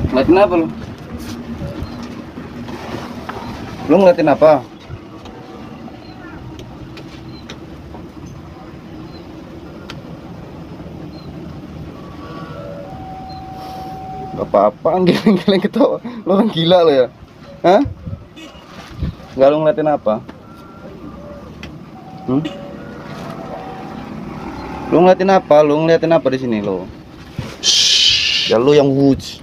Ngeliatin apa lu? Lu ngeliatin apa? Apa-apaan geleng-geleng ketawa. Lu orang gila lo ya? Hah? Enggak, lu ngeliatin apa? Lu ngeliatin apa? Lu ngeliatin apa di sini lo? Ya lu yang wuj.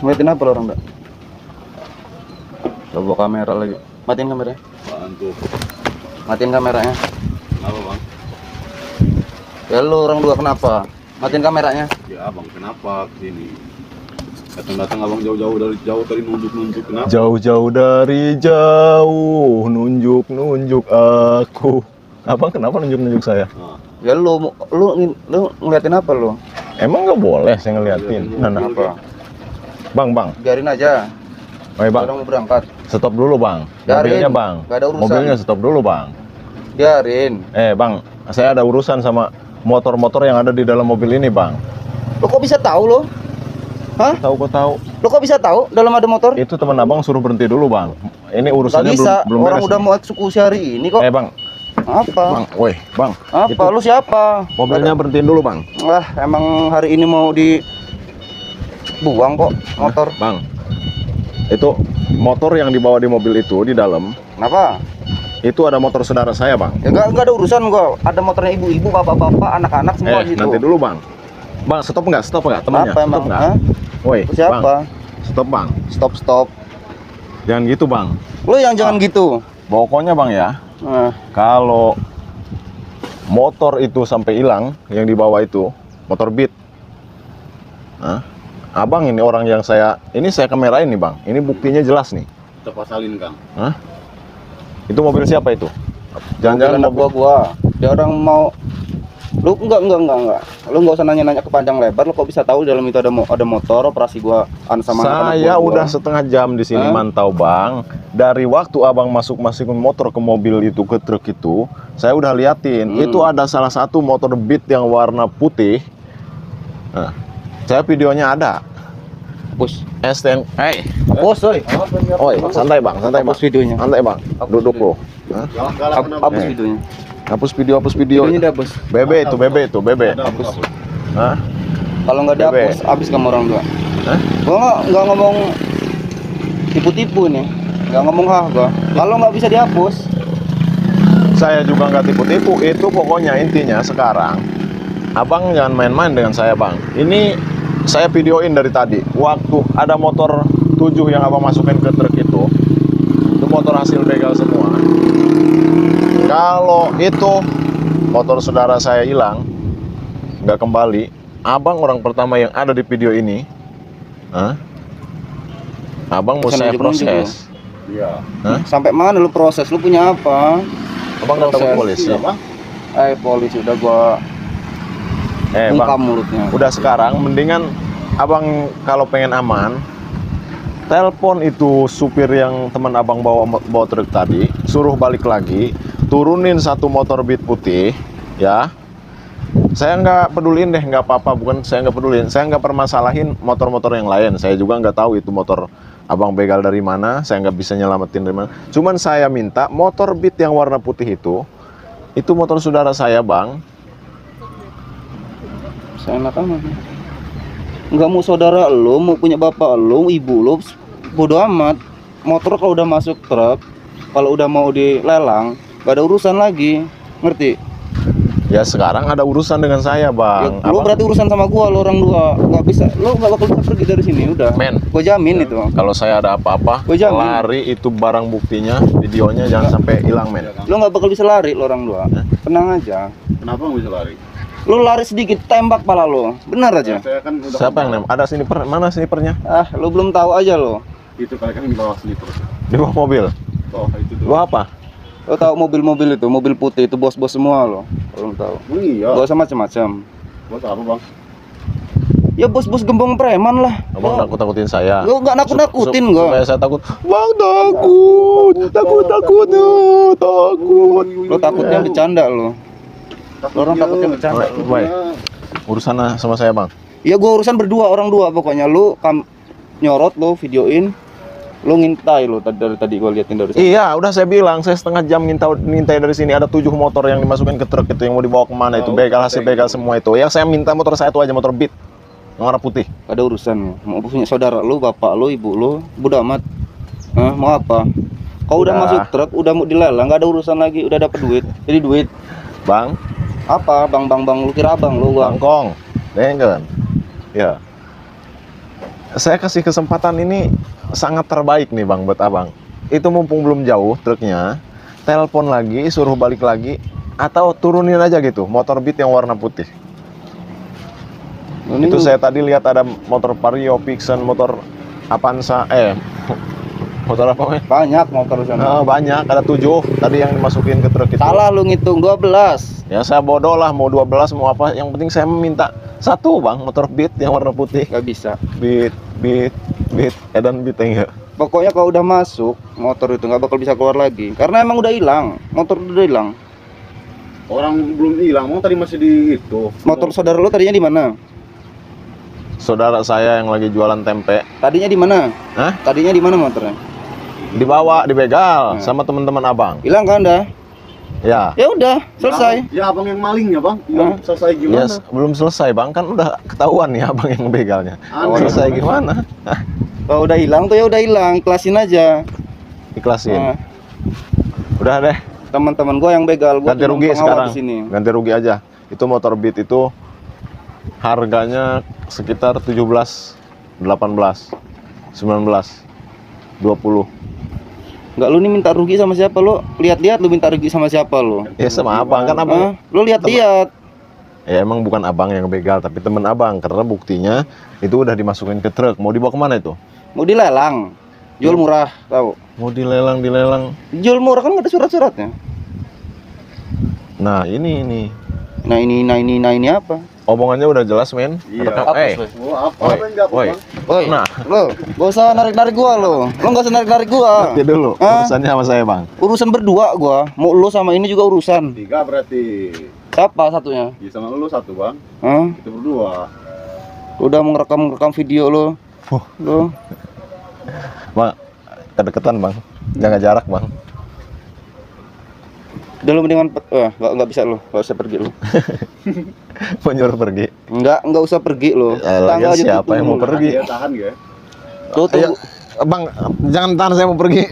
Ngeliatin apa lo orang enggak? Coba kamera lagi. Matiin kameranya. Matiin kameranya. Kenapa bang? Ya lu orang dua kenapa? Matiin kameranya. Ya abang kenapa kesini? Datang-datang abang jauh-jauh dari jauh tadi nunjuk-nunjuk kenapa? Jauh-jauh dari jauh nunjuk-nunjuk aku. Abang kenapa nunjuk-nunjuk saya? Nah, Ya lu ngeliatin apa lu? Emang nggak boleh saya ngeliatin. Nah, Apa? bang, Biarin aja. Oi bang, Orang mau berangkat. stop dulu bang. Biarin. Mobilnya bang. Nggak ada urusan. Mobilnya stop dulu bang. Biarin. Bang, saya ada urusan sama motor-motor yang ada di dalam mobil ini bang. Lo kok bisa tahu lo? Hah? Tahu kok tahu. Lo kok bisa tahu dalam ada motor? Itu teman abang suruh berhenti dulu bang. Ini Gak urusannya bisa. belum Orang beres udah nih. mau eksekusi hari ini kok. Bang, Apa? bang, woi bang. Apa? Itu Lu siapa? mobilnya berhentiin dulu bang. Wah, emang hari ini mau dibuang kok motor. Bang, itu motor yang dibawa di mobil itu di dalam. Kenapa? Itu ada motor saudara saya bang. Ya enggak ada urusan gua. Ada motornya ibu-ibu, bapak-bapak, anak-anak semua di situ. Nanti dulu bang. Bang, stop nggak temannya? Apa emang? Stop nggak? Hah? Woi, Siapa? bang, stop bang. Stop. Jangan gitu bang. Lu yang jangan gitu. Pokoknya bang ya, Nah, kalau motor itu sampai hilang yang dibawa itu motor Beat. Hah? Abang ini orang yang ini saya kamerain nih bang. Ini buktinya jelas nih. kita pasalin kang. Hah? Itu mobil siapa itu? Jangan-jangan anak gua. Dia orang mau. Lu enggak. Lu enggak usah nanya-nanya ke panjang lebar. Lu kok bisa tahu di dalam itu ada motor operasi gua sama anak-anak Saya gua. udah setengah jam di sini mantau bang. Dari waktu abang masukin motor ke mobil itu, ke truk itu, saya udah liatin. Itu ada salah satu motor Beat yang warna putih. Nah, saya videonya ada. Hapus. STN. Hapus, oi. Oi, santai bang. Hapus videonya. Santai bang. Duduk lo. Galak-galak Hapus videonya. Hapus video. Videonya dihapus. BB itu. hapus. Hah? Kalau nggak dihapus, habis kamu orang dua. Hah? Gua nggak ngomong tipu-tipu nih. Nggak ngomong gua. Kalau nggak bisa dihapus, Saya juga nggak tipu-tipu. Itu pokoknya intinya sekarang abang jangan main-main dengan saya bang. Ini saya videoin dari tadi. Waktu ada motor 7 yang abang masukin ke truk itu motor hasil begal semua. Kalau itu motor saudara saya hilang, nggak kembali, abang orang pertama yang ada di video ini. Hah? Abang mau saya proses. Iya. Hah? sampai mana lu proses? Lu punya apa? Abang nggak takut Proses. polisi? Iya bang. Polisi udah gua Bang, bungkam mulutnya. udah sekarang mendingan abang kalau pengen aman, telepon itu supir yang teman abang bawa truk tadi, suruh balik lagi, turunin satu motor Beat putih, ya. Saya nggak peduliin deh, nggak apa-apa, bukan saya nggak peduliin, saya nggak permasalahin motor-motor yang lain, saya juga nggak tahu itu motor abang begal dari mana, saya nggak bisa nyelamatin dari mana. Cuman saya minta motor Beat yang warna putih itu motor saudara saya bang. Seenak amat. Nggak mau saudara lu, mau punya bapak lu, ibu lu, bodo amat. Motor kalau udah masuk truk, kalau udah mau dilelang, gak ada urusan lagi. Ngerti? Ya sekarang ada urusan dengan saya bang. Ya, lu berarti urusan sama gua, lu orang dua. Nggak bisa, lu nggak bakal bisa pergi dari sini, udah. Men, Gua jamin itu. kalau saya ada apa-apa, Gua jamin. lari itu barang buktinya, videonya jangan sampai hilang men. Lu nggak bakal bisa lari, lu orang dua. Tenang aja. Kenapa nggak bisa lari? Lu lari sedikit, tembak pala lu. Benar aja. Saya kan udah Siapa yang nembak? Ada sniper? Mana snipernya? Lu belum tahu aja lo. itu kali kan di bawah sleeper. Di bawah mobil. Oh itu tuh. Lu apa? Lo tahu mobil-mobil itu, mobil putih itu bos-bos semua lo. Belum tahu. Oh, iya. Gak usah macam-macam. Buat apa bang? Ya bos-bos gembong preman lah. Abang nakut-nakutin saya. Lu nggak nakut-nakutin gua. Supaya saya takut. Bang takut. Takut. takut. Lo takutnya bercanda lo. Orang takutnya bercanda. Baik. Urusan sama saya, Bang. Ya gua urusan berdua, orang dua pokoknya. Lu nyorot lo, videoin. Lo ngintai lo dari tadi gua liatin dari sana. Iya, udah saya bilang, saya setengah jam ngintai dari sini. Ada 7 motor yang dimasukin ke truk itu, yang mau dibawa kemana itu, begal, hasil begal semua itu. Yang saya minta motor saya itu aja, motor Beat yang warna putih. Ada urusan. Mau punya saudara lo, bapak lo, ibu lo, bodo amat. Hah, mau apa? Kau udah Udah. masuk truk, udah mau dilelang, nggak ada urusan lagi, udah dapat duit. Jadi duit. Bang, Apa? Bang, lu kira abang lo gua. Bangkong, dengar. Ya. Saya kasih kesempatan ini sangat terbaik nih, Bang, buat abang. Itu mumpung belum jauh truknya, telepon lagi, suruh balik lagi, atau turunin aja gitu, motor Beat yang warna putih. Ini Itu saya tadi lihat ada motor Vario, Vixen, motor Avanza, motor apa, men? banyak motor di sana. Banyak, ada 7 tadi yang dimasukin ke truk itu. Salah lu ngitung 12. Ya saya bodoh lah, mau 12 mau apa, yang penting saya minta satu, Bang, motor Beat yang warna putih. Gak bisa. Beat, Edan Beat enggak. Pokoknya kalau udah masuk motor itu nggak bakal bisa keluar lagi. Karena emang udah hilang. Motor udah hilang. Orang belum hilang, mau tadi masih di itu. Motor saudara lu tadinya di mana? Saudara saya yang lagi jualan tempe, Tadinya di mana? Hah? Tadinya di mana motornya? dibawa, dibegal sama teman-teman abang. Hilang kan dah? Ya. Ya udah, selesai. Ya abang yang maling ya bang. Ya, selesai gimana? Yes, belum selesai, Bang, kan udah ketahuan nih abang yang begalnya. Aneh. Selesai gimana? Kalau udah hilang tuh ya udah hilang, ikhlasin aja. Ikhlasin. Nah, Udah deh, teman-teman gua yang begal, gua ganti cuma rugi pengawal sekarang. di sini. Ganti rugi aja. Itu motor Beat itu harganya sekitar 17, 18, 19, 20. Enggak, lu nih minta rugi sama siapa lu? Lihat-lihat lu minta rugi sama siapa lu? Ya sama abang kan abang. Lu lihat-lihat. Ya emang bukan abang yang begal, tapi temen abang, karena buktinya itu udah dimasukin ke truk. Mau dibawa kemana itu? Mau dilelang. Jual murah, tahu. Mau dilelang. Jual murah kan nggak ada surat-suratnya. Nah ini. Nah ini apa? Omongannya udah jelas, men. Iya. Rekam. Apa, Swe? Oh, apa Woi, enggak woi. bang? Woi, Nah. lo gak usah narik-narik gua lo. Lo gak usah narik-narik gua. Nanti dulu, Hah? urusannya sama saya, Bang. Urusan berdua gua. Mau lo sama ini juga urusan. 3 berarti. Siapa satunya? Ya, sama lu 1 bang. Hah? Itu berdua. Udah mau ngerekam video lo. Lo. Bang, kedekatan, Bang. Jaga jarak, Bang. Udah lo mendingan nggak bisa lo. Nggak usah pergi lo. Mau nyuruh pergi. Nggak usah pergi lo. Ya, siapa yang mau pergi? Dia tahan ya. Lo Ayo, tunggu. Bang, jangan tahan, saya mau pergi.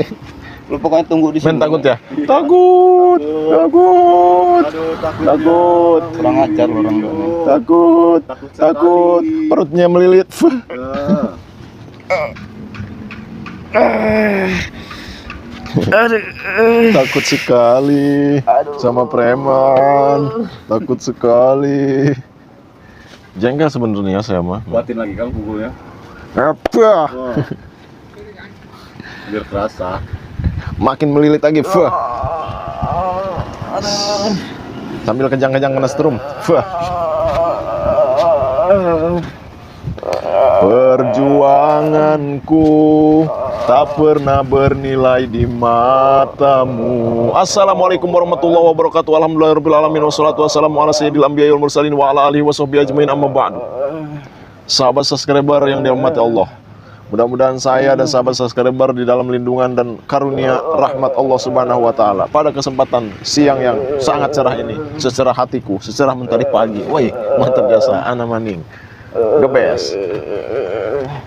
Lo pokoknya tunggu di sini. Men, takut ya? Takut. Aduh, takut. Kurang ajar lo orang tuanya. Takut. sekali. Perutnya melilit. Takut sekali sama preman. Takut sekali. Jengkel sebenarnya saya mah. Buatin lagi kan pukulnya. Apa? Wah. Biar kerasa. Makin melilit lagi. Fuh. Sambil kejang-kejang kena strum. Fuh. Perjuanganku tak pernah bernilai di matamu. Assalamualaikum warahmatullahi wabarakatuh. Alhamdulillahirrahmanirrahim. Wassalatu wassalamu ala sayyidil anbiya'i wal mursalin wa ala alihi washabbihi ajmain, amma ba'du. Sahabat subscriber yang dirahmati Allah, mudah-mudahan saya dan sahabat subscriber di dalam lindungan dan karunia rahmat Allah Subhanahu wa taala pada kesempatan siang yang sangat cerah ini, secerah hatiku, secerah mentari pagi. Woi, mantap jasa ana maning. Gebes.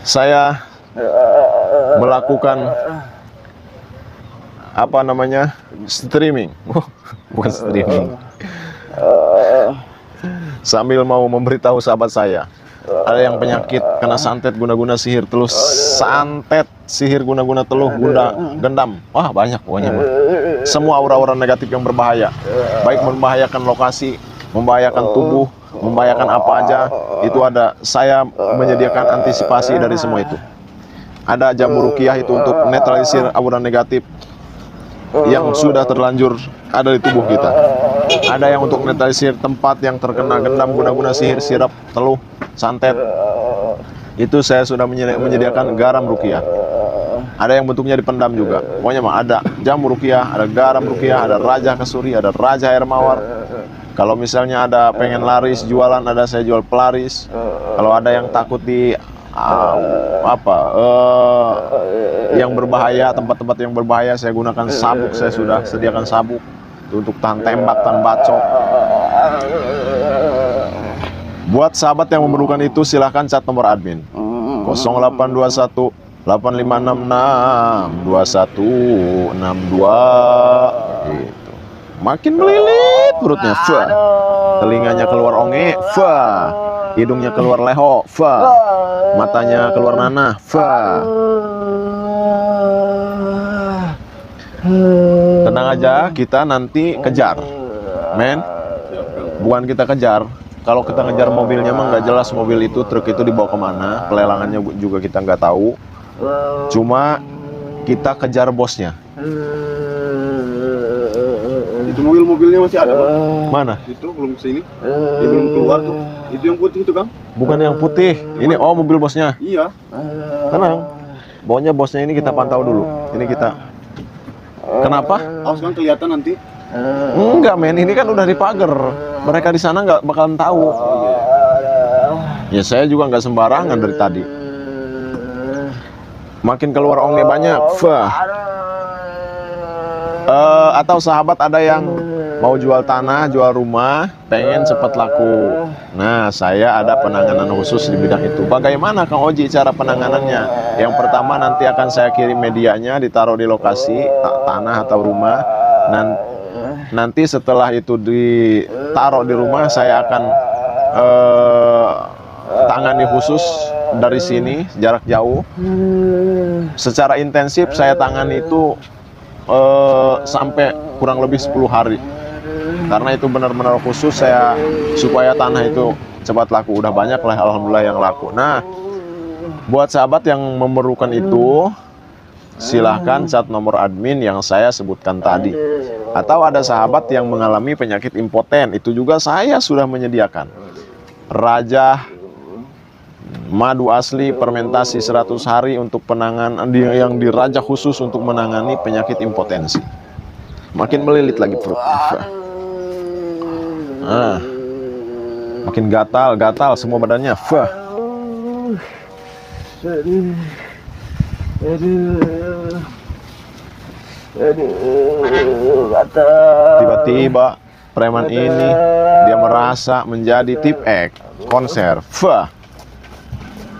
Saya melakukan apa namanya? Streaming. Bukan streaming. Sambil mau memberitahu sahabat saya, ada yang penyakit kena santet guna-guna sihir, telus santet sihir guna-guna teluh guna gendam. Wah, banyak pokoknya mah. Semua aura-aura negatif yang berbahaya, baik membahayakan lokasi, membahayakan tubuh, membahayakan apa aja, itu ada. Saya menyediakan antisipasi dari semua itu. Ada jamu ruqyah itu untuk netralisir aura negatif yang sudah terlanjur ada di tubuh kita. Ada yang untuk netralisir tempat yang terkena gendam guna-guna sihir, sirap, teluh, santet. Itu saya sudah menyediakan garam ruqyah. Ada yang bentuknya dipendam juga. Pokoknya mah ada jamu rukiah, ada garam rukiah, ada raja kasuri, ada raja air mawar. Kalau misalnya ada pengen laris jualan, ada saya jual pelaris. Kalau ada yang takut di yang berbahaya, tempat-tempat yang berbahaya, saya gunakan sabuk. Saya sudah sediakan sabuk untuk tahan tembak, tahan bacok. Buat sahabat yang memerlukan itu, silahkan cat nomor admin 0821 8566 2162 gitu. Makin melilit perutnya, fa. Telinganya keluar onge, fa. Hidungnya keluar leho, fa. Matanya keluar nanah, fa. Tenang aja, kita nanti kejar, men. Bukan kita kejar. Kalau kita ngejar mobilnya mah nggak jelas mobil itu, truk itu dibawa kemana. Pelelangannya juga kita nggak tahu. Cuma kita kejar bosnya. Itu mobilnya masih ada, Bang? Mana? Itu belum kesini. Dia belum keluar tuh. Itu yang putih itu, Kang? Bukan yang putih. Ini mobil bosnya. Iya. Tenang. Pokoknya bosnya ini kita pantau dulu. Ini kita. Kenapa? Awas kan kelihatan nanti. Enggak, men. Ini kan udah dipagar. Mereka di sana nggak bakalan tahu. Ya saya juga nggak sembarangan dari tadi. Makin keluar ongnya banyak. Fah. Atau sahabat ada yang mau jual tanah, jual rumah, pengen cepat laku. Nah, saya ada penanganan khusus di bidang itu. Bagaimana Kang Oji cara penanganannya? Yang pertama nanti akan saya kirim medianya, ditaruh di lokasi tanah atau rumah. Nanti setelah itu ditaruh di rumah, saya akan tangani khusus dari sini, jarak jauh. Secara intensif saya tangani itu sampai kurang lebih 10 hari. Karena itu benar-benar khusus saya supaya tanah itu cepat laku. Udah banyak lah alhamdulillah yang laku. Nah, buat sahabat yang memerlukan itu, silahkan cat nomor admin yang saya sebutkan tadi. Atau ada sahabat yang mengalami penyakit impoten, itu juga saya sudah menyediakan. Raja madu asli fermentasi 100 hari untuk penanganan yang diraja khusus untuk menangani penyakit impotensi. Makin melilit lagi perutnya. Makin gatal semua badannya. Fah. Tiba-tiba preman ini dia merasa menjadi tip X konser. Fah.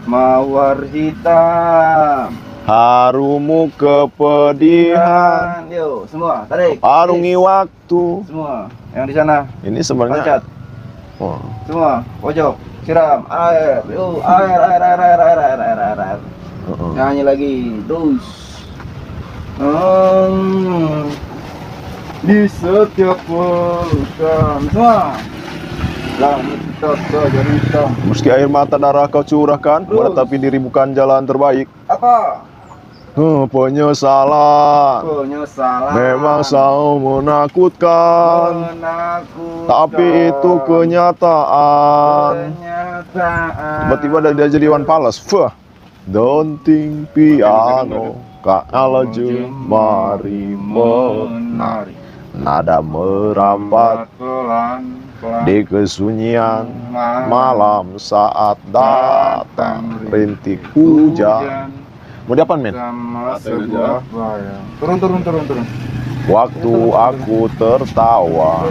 Mawar hitam, Harumu kepedihan, yuk semua tarik. arungi waktu. Semua yang di sana Ini sebenarnya loncat. Semua pojok siram air. Yuk air. Nyanyi lagi terus. Di setiap pelukan semua langit tak saja hitam. Meski air mata darah kau curahkan, menetapi diri bukan jalan terbaik. Apa? Penyesalan memang selalu menakutkan, tapi itu kenyataan. Tiba-tiba dia jadi Iwan Fals. Fah. Donting piano kalau jemari menari, nada merambat di kesunyian malam saat datang rintik hujan. Mau diapaan, men? Turun. Waktu aku tertawa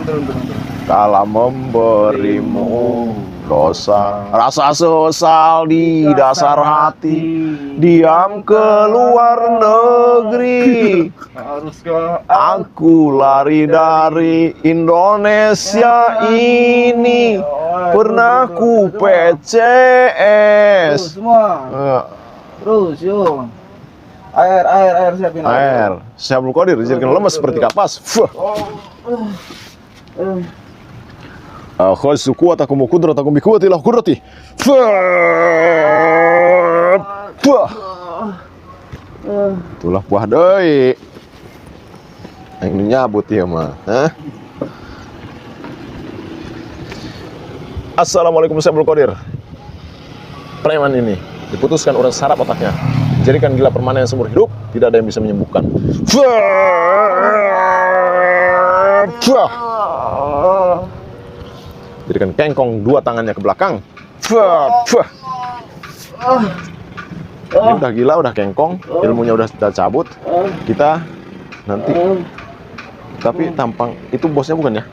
kala memberimu dosa, rasa sesal di dasar hati, diam ke luar negeri. Haruskah Aku lari dari Indonesia ini, pernah ku PCS. semua? Terus yuk. Air siapin Air. Syabul Qadir dijadikan lemas seperti kapas. Fuh. Khasu kuwatakum wa qudratakum bi quwwatillah qudrati. Fuh. Itulah buah deui. Yang nyabut ya mah. Assalamualaikum Syabul Qadir. Preman ini diputuskan urat saraf otaknya, dijadikan gila permanen seumur hidup, tidak ada yang bisa menyembuhkan. Jadikan kengkong dua tangannya ke belakang. Ini udah gila, udah kengkong, ilmunya udah cabut. Kita nanti, tapi tampang itu bosnya bukan ya?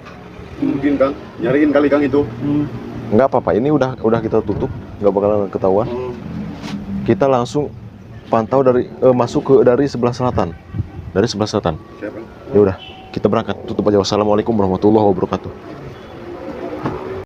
Mungkin Kang, nyariin kali Kang itu. Nggak apa-apa, ini udah kita tutup, nggak bakalan ketahuan. Kita langsung pantau dari masuk dari sebelah selatan. Dari sebelah selatan. Siapa? Ya udah, kita berangkat. Tutup aja. Wassalamualaikum warahmatullahi wabarakatuh.